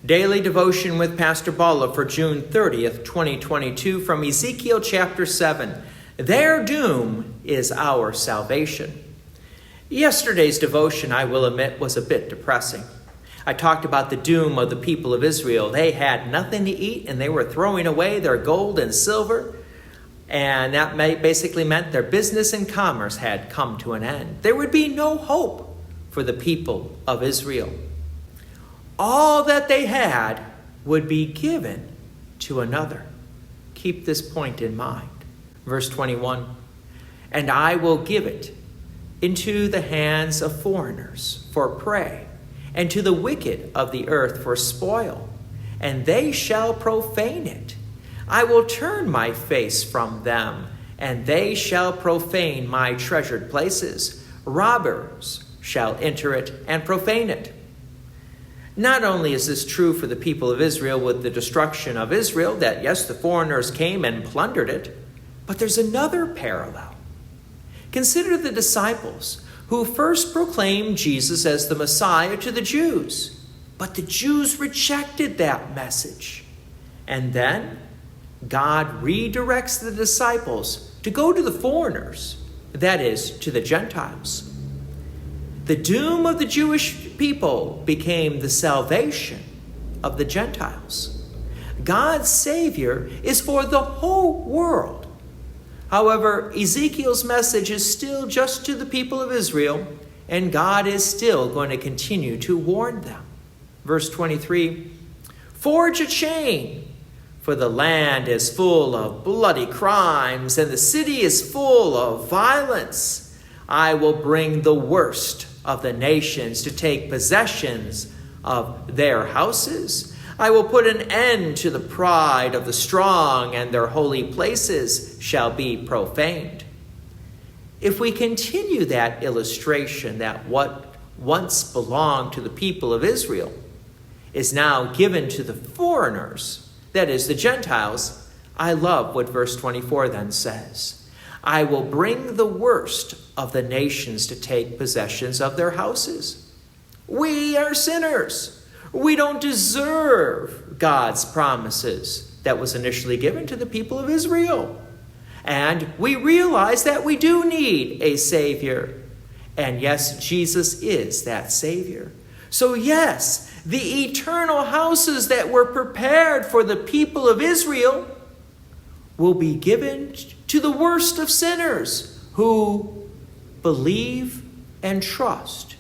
Daily Devotion with Pastor Balla for June 30th, 2022 from Ezekiel chapter 7. Their doom is our salvation. Yesterday's devotion, I will admit, was a bit depressing. I talked about the doom of the people of Israel. They had nothing to eat and they were throwing away their gold and silver. And that basically meant their business and commerce had come to an end. There would be no hope for the people of Israel. All that they had would be given to another. Keep this point in mind. Verse 21, and I will give it into the hands of foreigners for prey, and to the wicked of the earth for spoil, and they shall profane it. I will turn my face from them, and they shall profane my treasured places. Robbers shall enter it and profane it. Not only is this true for the people of Israel with the destruction of Israel, that yes, the foreigners came and plundered it, but there's another parallel. Consider the disciples who first proclaimed Jesus as the Messiah to the Jews, but the Jews rejected that message. And then God redirects the disciples to go to the foreigners, that is, to the Gentiles. The doom of the Jewish people became the salvation of the Gentiles. God's Savior is for the whole world. However, Ezekiel's message is still just to the people of Israel, and God is still going to continue to warn them. Verse 23, forge a chain, for the land is full of bloody crimes, and the city is full of violence. I will bring the worst of the nations to take possessions of their houses. I will put an end to the pride of the strong, and their holy places shall be profaned. If we continue that illustration that what once belonged to the people of Israel is now given to the foreigners, that is, the Gentiles, I love what verse 24 then says. I will bring the worst of the nations to take possessions of their houses. We are sinners. We don't deserve God's promises that was initially given to the people of Israel. And we realize that we do need a Savior. And yes, Jesus is that Savior. So yes, the eternal houses that were prepared for the people of Israel will be given to the worst of sinners who believe and trust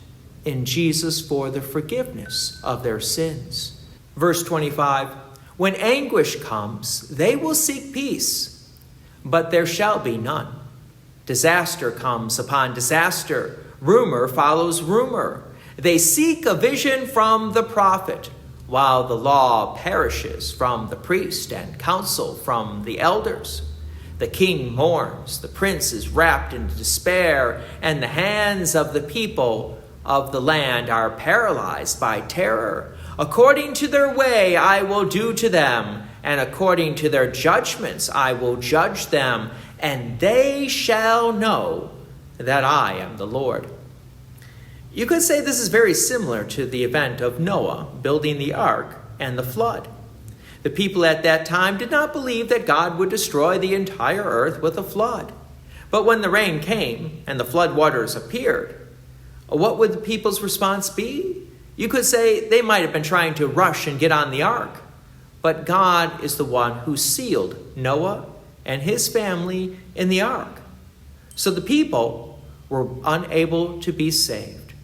in Jesus for the forgiveness of their sins. Verse 25, when anguish comes, they will seek peace, but there shall be none. Disaster comes upon disaster. Rumor follows rumor. They seek a vision from the prophet, while the law perishes from the priest and counsel from the elders. The king mourns, the prince is wrapped in despair, and the hands of the people of the land are paralyzed by terror. According to their way I will do to them, and according to their judgments I will judge them, and they shall know that I am the Lord. You could say this is very similar to the event of Noah building the ark and the flood. The people at that time did not believe that God would destroy the entire earth with a flood. But when the rain came and the flood waters appeared, what would the people's response be? You could say they might have been trying to rush and get on the ark. But God is the one who sealed Noah and his family in the ark. So the people were unable to be saved.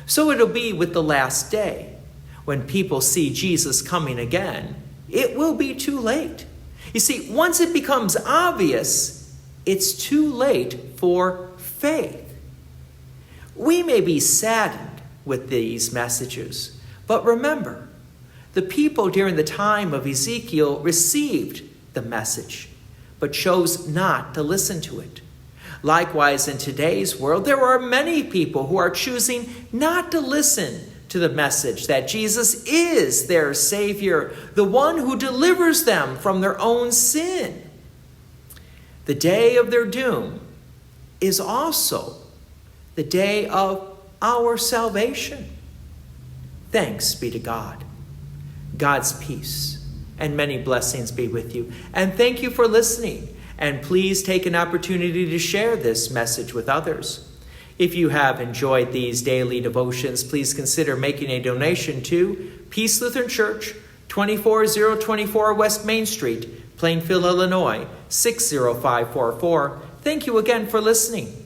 So it'll be with the last day. When people see Jesus coming again, it will be too late. You see, once it becomes obvious, it's too late for faith. We may be saddened with these messages, but remember, the people during the time of Ezekiel received the message, but chose not to listen to it. Likewise, in today's world, there are many people who are choosing not to listen to the message that Jesus is their Savior, the one who delivers them from their own sin. The day of their doom is also the day of our salvation. Thanks be to God. God's peace and many blessings be with you. And thank you for listening. And please take an opportunity to share this message with others. If you have enjoyed these daily devotions, please consider making a donation to Peace Lutheran Church, 24024 West Main Street, Plainfield, Illinois, 60544. Thank you again for listening.